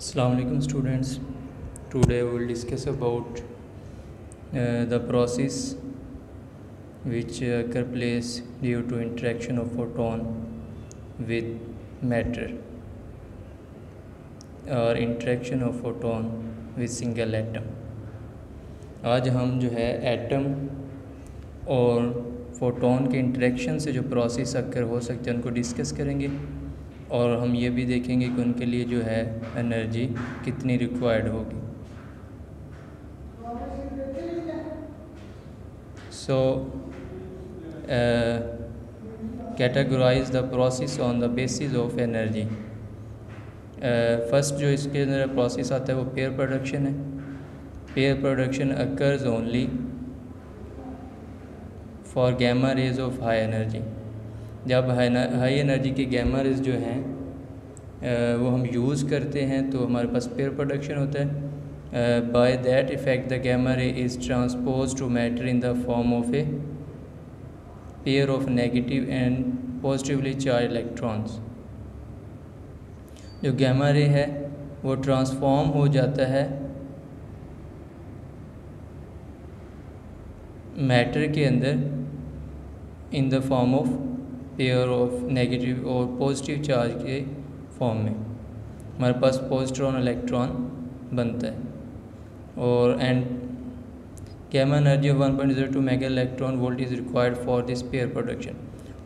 Assalamu alaikum students. Today we will discuss about the process which occur place due to interaction of photon with matter or interaction of photon with single atom. आज हम जो है atom और photon के interaction से जो process occur हो सकते हैं उनको डिस्कस करेंगे और हम ये भी देखेंगे कि उनके लिए जो है एनर्जी कितनी रिक्वायर्ड होगी। So categorize the process on the basis of energy. First जो इसके अंदर प्रोसेस आता है वो पेयर प्रोडक्शन है। Pair production occurs only for gamma rays of high energy. जब हाई एनर्जी के गैमा रेज जो हैं वो हम यूज़ करते हैं तो हमारे पास पेयर प्रोडक्शन होता है। By that effect the gamma ray is transpose to matter in the form of a pair of negative and positively charge electrons. जो गैमा रे है वो ट्रांसफॉर्म हो जाता है मैटर के अंदर in the form of pair of negative और positive charge के फॉर्म में। हमारे पास पॉजिट्रॉन इलेक्ट्रॉन बनता है और and gamma energy of 1.02 mega electron volt is required for this pair production.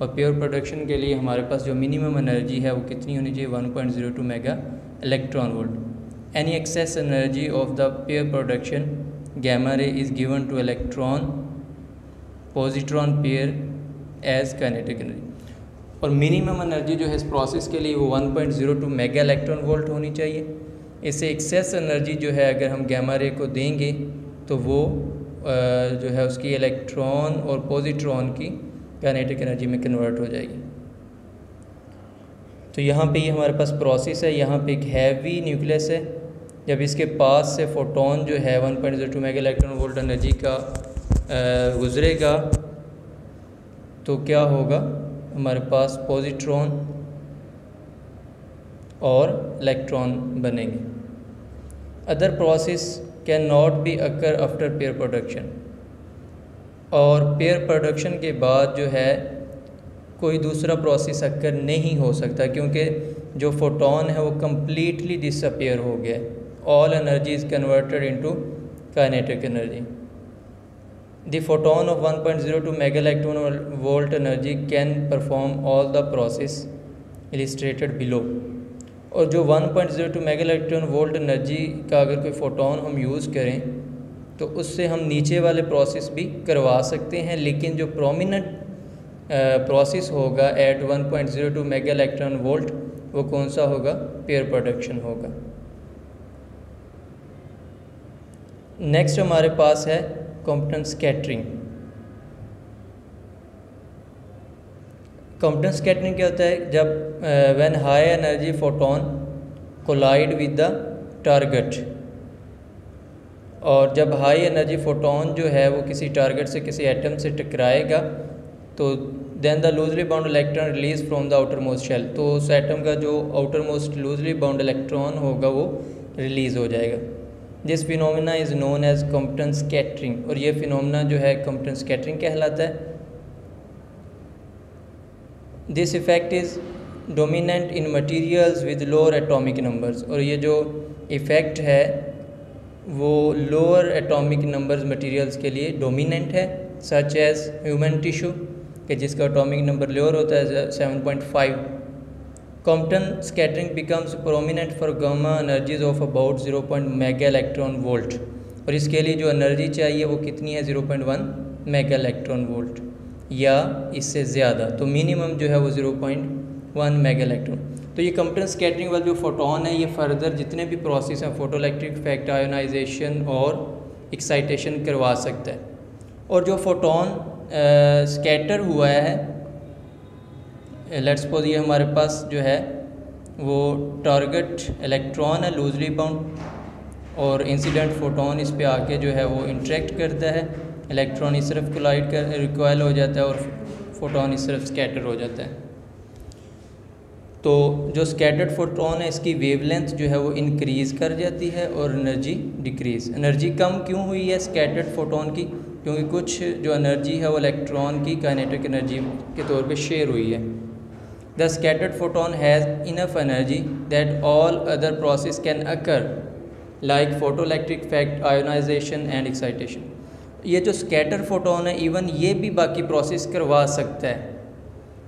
और पेयर प्रोडक्शन के लिए हमारे पास जो मिनिमम एनर्जी है वो कितनी होनी चाहिए? 1.02 mega electron volt. Any excess energy of the pair production gamma ray is given to electron positron pair as kinetic energy. और मिनिमम एनर्जी जो है इस प्रोसेस के लिए वो 1.02 मेगा इलेक्ट्रॉन वोल्ट होनी चाहिए। इससे एक्सेस एनर्जी जो है अगर हम गैमा रे को देंगे तो वो जो है उसकी इलेक्ट्रॉन और पॉजिट्रॉन की काइनेटिक एनर्जी में कन्वर्ट हो जाएगी। तो यहाँ पे ये हमारे पास प्रोसेस है। यहाँ पे एक हैवी न्यूक्लियस है। जब इसके पास से फोटोन जो है 1.02 मेगा इलेक्ट्रॉन वोल्ट एनर्जी का गुजरेगा तो क्या होगा? हमारे पास पॉजिट्रॉन और इलेक्ट्रॉन बनेंगे। Other process can not be occur after pair production. और पेयर प्रोडक्शन के बाद जो है कोई दूसरा प्रोसेस अकर नहीं हो सकता क्योंकि जो फोटोन है वो कम्प्लीटली डिसअपियर हो गया। All energy is converted into kinetic energy. The photon of 1.02 mega electron volt energy can perform all the process illustrated below। और जो 1.02 मेगा इलेक्ट्रॉन वोल्ट एनर्जी का अगर कोई फोटोन हम यूज़ करें तो उससे हम नीचे वाले प्रोसेस भी करवा सकते हैं, लेकिन जो प्रोमिनेंट प्रोसेस होगा एट 1.02 मेगा इलेक्ट्रॉन वोल्ट वो कौन सा होगा? पेयर प्रोडक्शन होगा। नेक्स्ट हमारे पास है कॉम्पटन स्कैटरिंग। कॉम्पटन स्कैटरिंग क्या होता है? जब when high energy photon collide with the target. और जब हाई एनर्जी फोटोन जो है वो किसी टारगेट से किसी एटम से टकराएगा तो then the loosely bound electron release from the outermost shell. तो उस एटम का जो outermost loosely bound electron होगा वो रिलीज़ हो जाएगा। This phenomena is known as Compton scattering. और ये फिनोमिना जो है कॉम्पटन स्कैटरिंग कहलाता है। This effect is dominant in materials with lower atomic numbers. और ये जो इफ़ेक्ट है वो लोअर एटॉमिक नंबर्स मटेरियल्स के लिए डोमिनेंट है, सच एज ह्यूमन टिश्यू कि जिसका एटॉमिक नंबर लोअर होता है 7.5। Compton scattering becomes prominent for gamma energies of about 0.1 mega electron volt. और इसके लिए जो एनर्जी चाहिए वो कितनी है? 0.1 मेगा इलेक्ट्रॉन वोल्ट या इससे ज़्यादा। तो मिनिमम जो है वो 0.1 मेगा इलेक्ट्रॉन। तो ये कॉम्पटन स्कैटरिंग वाला जो फोटोन है ये फर्दर जितने भी प्रोसेस हैं फोटो इलेक्ट्रिक इफेक्ट, आयोनाइजेशन और एक्साइटेशन करवा सकता है। और जो फोटोन स्कैटर हुआ है, लेट्स सपोज ये हमारे पास जो है वो टारगेट इलेक्ट्रॉन है लूजली बाउंड और इंसिडेंट फोटोन इस पे आके जो है वो इंटरेक्ट करता है। इलेक्ट्रॉन इस तरफ कोलाइड कर रिकॉयल हो जाता है और फोटोन इस तरफ स्कैटर हो जाता है। तो जो स्कैटर्ड फोटोन है इसकी वेवलेंथ जो है वो इंक्रीज़ कर जाती है और एनर्जी डिक्रीज़। एनर्जी कम क्यों हुई है स्कैटर्ड फोटोन की? क्योंकि कुछ जो एनर्जी है वो इलेक्ट्रॉन की काइनेटिक एनर्जी के तौर पे शेयर हुई है। The scattered photon has enough energy that all other process can occur like photoelectric effect, ionisation and excitation. ये जो स्कैटर फोटोन है इवन ये भी बाकी प्रोसेस करवा सकता है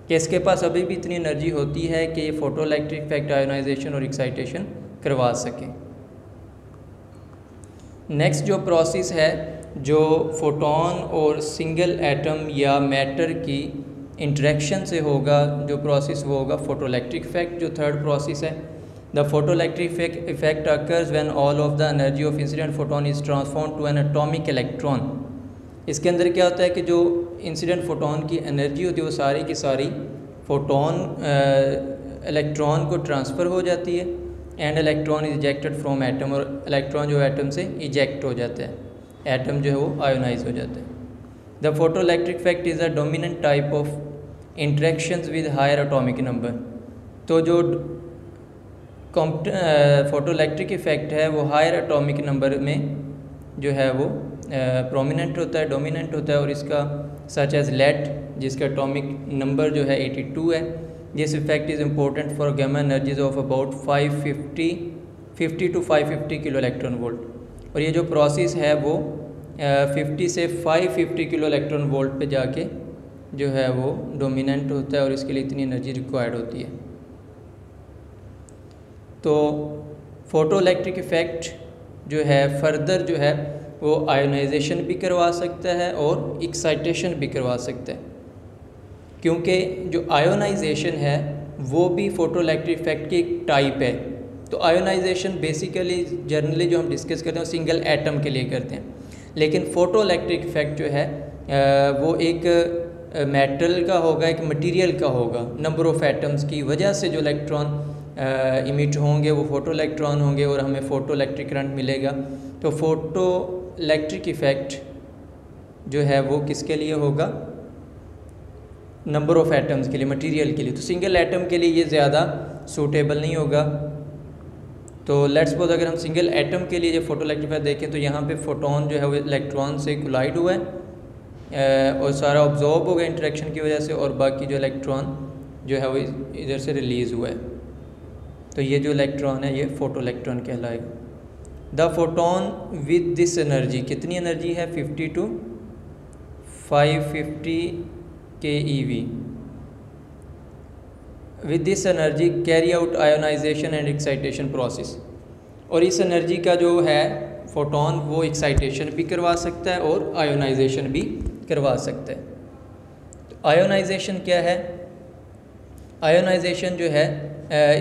कि इसके पास अभी भी इतनी एनर्जी होती है कि ये फोटोइलेक्ट्रिक इफेक्ट, आयोनाइजेशन और एक्साइटेशन करवा सके। नेक्स्ट जो प्रोसेस है जो फोटोन और सिंगल एटम या मैटर की इंटरेक्शन से होगा, जो प्रोसेस वो होगा फोटोइलेक्ट्रिक इफेक्ट, जो थर्ड प्रोसेस है। The photoelectric effect occurs when all of the energy of incident photon is transform to an atomic electron. इसके अंदर क्या होता है कि जो इंसिडेंट फोटोन की एनर्जी होती है वो सारी की सारी फोटोन इलेक्ट्रॉन को ट्रांसफ़र हो जाती है and electron is ejected from atom, और इलेक्ट्रॉन जो एटम से इजेक्ट हो जाता है, एटम जो है वो आयोनाइज हो जाता है। The photoelectric effect is a dominant type of interactions with higher atomic number. तो जो फोटोइलेक्ट्रिक इफेक्ट है वो हायर एटॉमिक नंबर में जो है वो प्रोमिनेंट होता है, डोमिनेंट होता है, और इसका सच एज लेड जिसका एटॉमिक नंबर जो है 82 है। This effect is important for gamma energies of about 50 to 550 kilo electron volt. और ये जो प्रोसेस है वो 50 से 550 किलो इलेक्ट्रॉन वोल्ट पे जाके जो है वो डोमिनेंट होता है और इसके लिए इतनी एनर्जी रिक्वायर्ड होती है। तो फोटोइलेक्ट्रिक इफेक्ट जो है फर्दर जो है वो आयोनाइजेशन भी करवा सकता है और एक्साइटेशन भी करवा सकता है, क्योंकि जो आयोनाइजेशन है वो भी फोटोइलेक्ट्रिक इफेक्ट की एक टाइप है। तो आयोनाइजेशन बेसिकली जनरली जो हम डिस्कस करते हैं वो सिंगल एटम के लिए करते हैं, लेकिन फोटोइलेक्ट्रिक इफेक्ट जो है वो एक मेटल का होगा, एक मटेरियल का होगा। नंबर ऑफ़ एटम्स की वजह से जो इलेक्ट्रॉन इमिट होंगे वो फोटो इलेक्ट्रॉन होंगे और हमें फोटो इलेक्ट्रिक करंट मिलेगा। तो फोटो इलेक्ट्रिक इफेक्ट जो है वो किसके लिए होगा? नंबर ऑफ़ एटम्स के लिए, मटेरियल के लिए। तो सिंगल एटम के लिए ये ज़्यादा सूटेबल नहीं होगा। तो लेट्स सपोज अगर हम सिंगल एटम के लिए जो फोटो इलेक्ट्रिक इफेक्ट देखें तो यहाँ पे फोटोन जो है वो इलेक्ट्रॉन से कोलाइड हुआ है और सारा ऑब्जॉर्ब हो गया इंटरेक्शन की वजह से, और बाकी जो इलेक्ट्रॉन जो है वो इधर से रिलीज़ हुआ है। तो ये जो इलेक्ट्रॉन है ये फोटो इलेक्ट्रॉन कहलाएगा। The photon with this energy, कितनी एनर्जी है? 50 to 550 keV। With this energy carry out ionisation and excitation process. और इस एनर्जी का जो है फोटोन वो एक्साइटेशन भी करवा सकता है और आयोनाइजेशन भी करवा सकता है। तो आयोनाइजेशन क्या है? आयोनाइजेशन जो है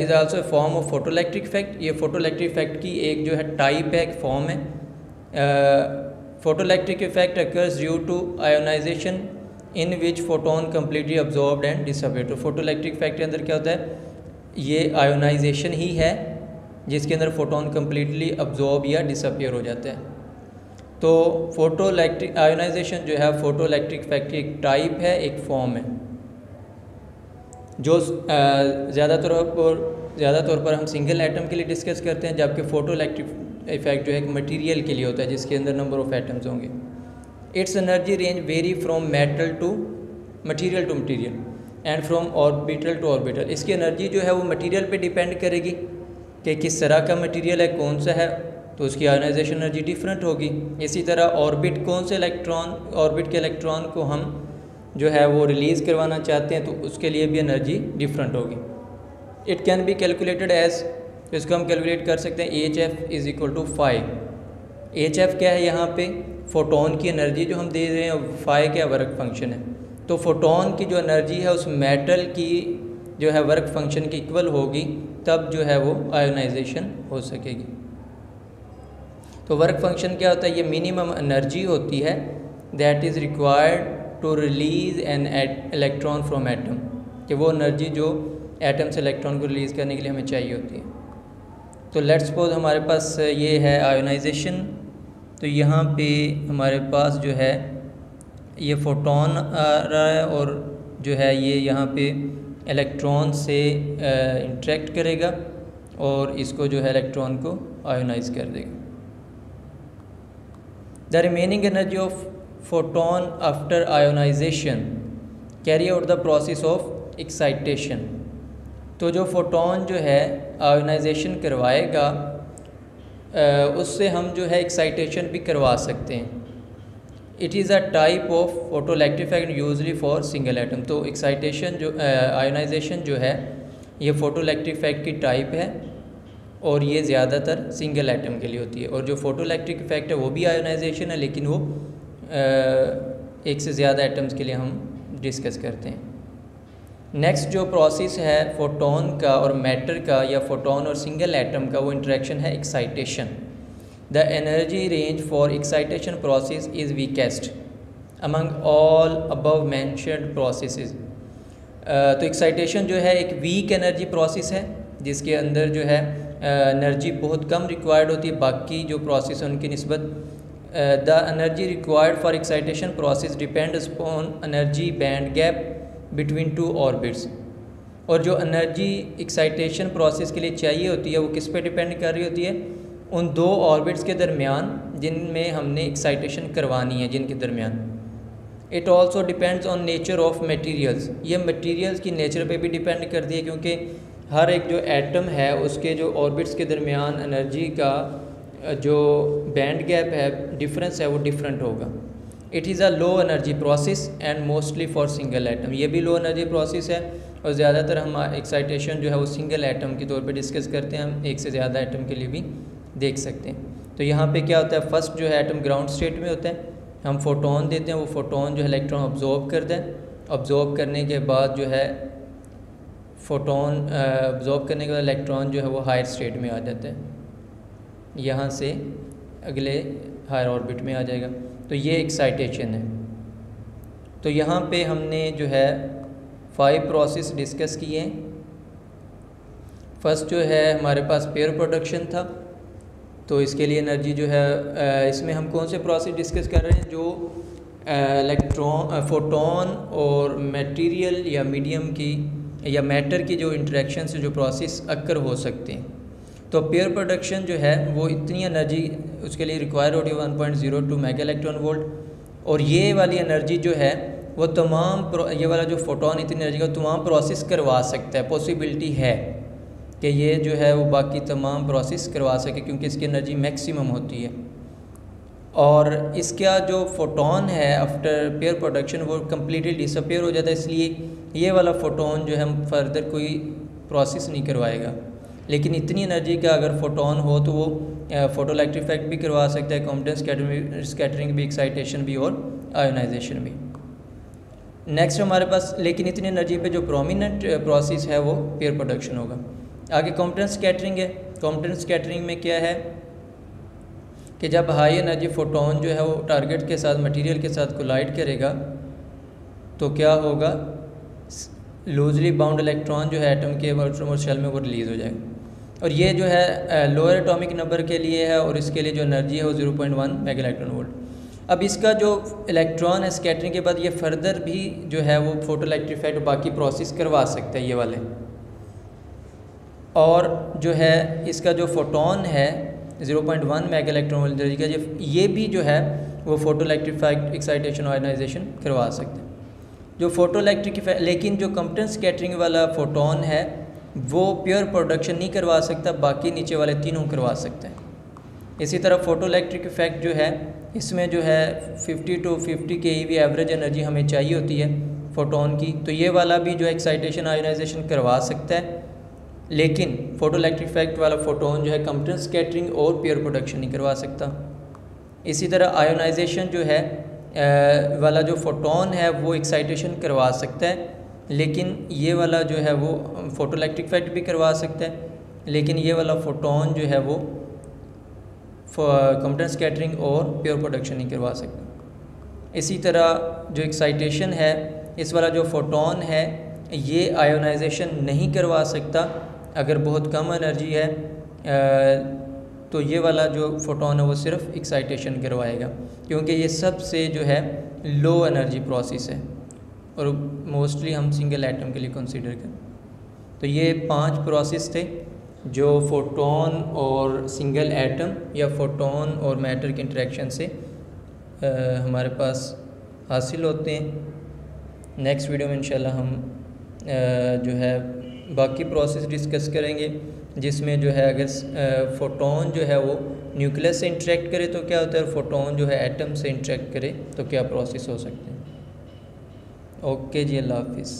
is also a form of photoelectric effect. ये फोटोइलेक्ट्रिक इफेक्ट की एक जो है टाइप है, एक फॉर्म है। Photoelectric effect occurs due to ionisation in which photon completely absorbed and disappear. तो फोटोइलेक्ट्रिक इफेक्ट के अंदर क्या होता है? ये आयोनाइजेशन ही है जिसके अंदर फोटोन कम्प्लीटली अब्जॉर्ब या डिसअपियर हो जाता है। तो फोटोइलेक्ट्रिक आयोनाइजेशन जो है फोटोइलेक्ट्रिक इफेक्ट की एक टाइप है, एक फॉर्म है, जो ज़्यादा तौर पर हम सिंगल एटम के लिए डिस्कस करते हैं, जबकि फोटोइलेक्ट्रिक इफेक्ट जो है एक मटेरियल के लिए होता है जिसके अंदर नंबर ऑफ़ एटम्स होंगे। Its energy range vary from metal to material and from orbital to orbital. इसकी एनर्जी जो है वो मटेरियल पे डिपेंड करेगी कि किस तरह का मटेरियल है, कौन सा है, तो उसकी आयोनाइजेशन एनर्जी डिफरेंट होगी। इसी तरह ऑर्बिट, कौन से इलेक्ट्रॉन, ऑर्बिट के इलेक्ट्रॉन को हम जो है वो रिलीज़ करवाना चाहते हैं तो उसके लिए भी एनर्जी डिफरेंट होगी। It can be calculated as, इसको हम कैलकुलेट कर सकते हैं HF is equal to 5। HF क्या है? यहाँ पे फोटोन की एनर्जी जो हम दे रहे हैं, 5 क्या वर्क फंक्शन है। तो फोटोन की जो एनर्जी है उस मेटल की जो है वर्क फंक्शन की इक्वल होगी, तब जो है वो आयोनाइजेशन हो सकेगी। तो वर्क फंक्शन क्या होता है? ये मिनिमम एनर्जी होती है that is required to release an electron from atom, कि वो एनर्जी जो एटम से इलेक्ट्रॉन को रिलीज़ करने के लिए हमें चाहिए होती है। तो लेट्स सपोज हमारे पास ये है आयोनाइजेशन। तो यहाँ पे हमारे पास जो है ये फोटोन आ रहा है और जो है ये यहाँ पे इलेक्ट्रॉन से इंटरेक्ट करेगा और इसको जो है इलेक्ट्रॉन को आयोनाइज कर देगा। The remaining energy of photon after ionisation carry out the process of excitation. तो जो फोटोन जो है आयोनाइजेशन करवाएगा उससे हम जो है एक्साइटेशन भी करवा सकते हैं। It is a type of photoelectric effect usually for single atom. तो एक्साइटेशन जो आयोनाइजेशन जो है ये फोटोइलेक्ट्रिक इफेक्ट की टाइप है और ये ज़्यादातर सिंगल एटम के लिए होती है। और जो फोटोइलेक्ट्रिक इफेक्ट है वो भी आयोनाइजेशन है, लेकिन वो एक से ज़्यादा एटम्स के लिए हम डिस्कस करते हैं। नेक्स्ट जो प्रोसेस है फोटोन का और मैटर का या फोटोन और सिंगल एटम का, वो इंटरेक्शन है excitation. The energy range for excitation process is weakest among all above mentioned processes. तो एक्साइटेशन जो है एक वीक एनर्जी प्रोसेस है जिसके अंदर जो है एनर्जी बहुत कम रिक्वायर्ड होती है बाकी जो प्रोसेस है उनकी निस्बत। The energy required for excitation process depends upon energy band gap between two orbits. और जो एनर्जी एक्साइटेशन प्रोसेस के लिए चाहिए होती है वो किस पे डिपेंड कर रही होती है? उन दो ऑर्बिट्स के दरमियान जिनमें हमने एक्साइटेशन करवानी है, जिनके दरमियान। It also depends on nature of materials. ये मटीरियल्स की नेचर पे भी डिपेंड करती है क्योंकि हर एक जो एटम है उसके जो ऑर्बिट्स के दरमियान एनर्जी का जो बैंड गैप है, डिफरेंस है, वो डिफरेंट होगा। It is a low energy process and mostly for single atom. ये भी लो एनर्जी प्रोसेस है और ज़्यादातर हम एक्साइटेशन जो है वो सिंगल एटम के तौर पे डिस्कस करते हैं। हम एक से ज़्यादा एटम के लिए भी देख सकते हैं। तो यहाँ पे क्या होता है, फर्स्ट जो है एटम ग्राउंड स्टेट में होता है, हम फोटोन देते हैं, वो फोटोन जो है इलेक्ट्रॉन ऑब्जॉर्ब करता है। ऑब्जॉर्ब करने के बाद जो है फोटोन ऑब्जॉर्ब करने के बाद इलेक्ट्रॉन जो है वो हायर स्टेट में आ जाता है, यहाँ से अगले हायर ऑर्बिट में आ जाएगा। तो ये एक्साइटेशन है। तो यहाँ पे हमने जो है 5 प्रोसेस डिस्कस किए हैं। फर्स्ट जो है हमारे पास पेयर प्रोडक्शन था, तो इसके लिए एनर्जी जो है इसमें हम कौन से प्रोसेस डिस्कस कर रहे हैं? जो इलेक्ट्रॉन फोटोन और मटेरियल या मीडियम की या मैटर की जो इंटरेक्शन से जो प्रोसेस अक्कर हो सकते हैं। तो पेयर प्रोडक्शन जो है वो इतनी एनर्जी उसके लिए रिक्वायर होती है 1.02 मेगा इलेक्ट्रॉन वोल्ट। और ये वाली एनर्जी जो है वो तमाम ये वाला जो फोटोन इतनी एनर्जी का तमाम प्रोसेस करवा सकता है। पॉसिबिलिटी है कि ये जो है वो बाकी तमाम प्रोसेस करवा सके क्योंकि इसकी एनर्जी मैक्सिमम होती है। और इसका जो फोटोन है आफ्टर पेयर प्रोडक्शन वो कम्प्लीटली डिसअपेयर हो जाता है, इसलिए ये वाला फोटोन जो है हम फर्दर कोई प्रोसेस नहीं करवाएगा। लेकिन इतनी एनर्जी का अगर फोटोन हो तो वो फोटोइलेक्ट्रिक इफेक्ट भी करवा सकता है, कॉम्प्लेक्स स्कैटरिंग भी, एक्साइटेशन भी और आयोनाइजेशन भी। नेक्स्ट हमारे पास लेकिन इतनी एनर्जी पे जो प्रोमिनेंट प्रोसेस है वो पेयर प्रोडक्शन होगा। आगे कॉम्प्लेक्स स्कैटरिंग है। कॉम्प्लेक्स स्कैटरिंग में क्या है कि जब हाई एनर्जी फोटोन जो है वो टारगेट के साथ मटेरियल के साथ कोलाइड करेगा तो क्या होगा, लूजली बाउंड इलेक्ट्रॉन जो है एटम के और शेल में वो रिलीज़ हो जाएगा। और ये जो है लोअर एटॉमिक नंबर के लिए है और इसके लिए जो एनर्जी है वो 0.1 मेगा इलेक्ट्रॉन वोल्ट। अब इसका जो इलेक्ट्रॉन है स्कैटरिंग के बाद ये फर्दर भी जो है वो फोटोइलेक्ट्रिक इफेक्ट बाकी प्रोसेस करवा सकता है ये वाले। और जो है इसका जो फोटोन है 0.1 मेगा इलेक्ट्रॉन वोल्ट एनर्जी का ये भी जो है वो फोटोइलेक्ट्रिक इफेक्ट, एक्साइटेशन, आयोनाइजेशन करवा सकते हैं। जो फोटोइलेक्ट्रिक इफेक्ट, लेकिन जो कॉम्प्लेक्स स्कैटरिंग वाला फोटोन है वो प्योर प्रोडक्शन नहीं करवा सकता, बाकी नीचे वाले तीनों करवा सकते हैं। इसी तरह फोटोइलेक्ट्रिक इफेक्ट जो है इसमें जो है 50 to 50 keV एवरेज एनर्जी हमें चाहिए होती है फोटोन की। तो ये वाला भी जो एक्साइटेशन, आयोनाइजेशन करवा सकता है, लेकिन फोटोइलेक्ट्रिक इफेक्ट वाला फोटोन जो है कॉम्प्लेक्स स्कैटरिंग और प्योर प्रोडक्शन नहीं करवा सकता। इसी तरह आयोनाइजेशन जो है वाला जो फोटोन है वो एक्साइटेशन करवा सकता है, लेकिन ये वाला जो है वो फोटोइलेक्ट्रिक इफेक्ट भी करवा सकता है, लेकिन ये वाला फोटोन जो है वो कॉम्प्लेक्स स्कैटरिंग और प्योर प्रोडक्शन नहीं करवा सकता। इसी तरह जो एक्साइटेशन है इस वाला जो फोटोन है ये आयोनाइजेशन नहीं करवा सकता अगर बहुत कम एनर्जी है, तो ये वाला जो फोटोन है वो सिर्फ एक्साइटेशन करवाएगा क्योंकि ये सबसे जो है लो एनर्जी प्रोसेस है। और मोस्टली हम सिंगल एटम के लिए कंसीडर करें। तो ये 5 प्रोसेस थे जो फोटोन और सिंगल एटम या फोटोन और मैटर के इंटरेक्शन से हमारे पास हासिल होते हैं। नेक्स्ट वीडियो में इंशाल्लाह हम जो है बाकी प्रोसेस डिस्कस करेंगे, जिसमें जो है अगर फोटोन जो है वो न्यूक्लियस से इंटरेक्ट करे तो क्या होता है, फोटोन जो है एटम से इंटरेक्ट करे तो क्या प्रोसेस हो सकते हैं। ओके जी, अल्लाह हाफिज़।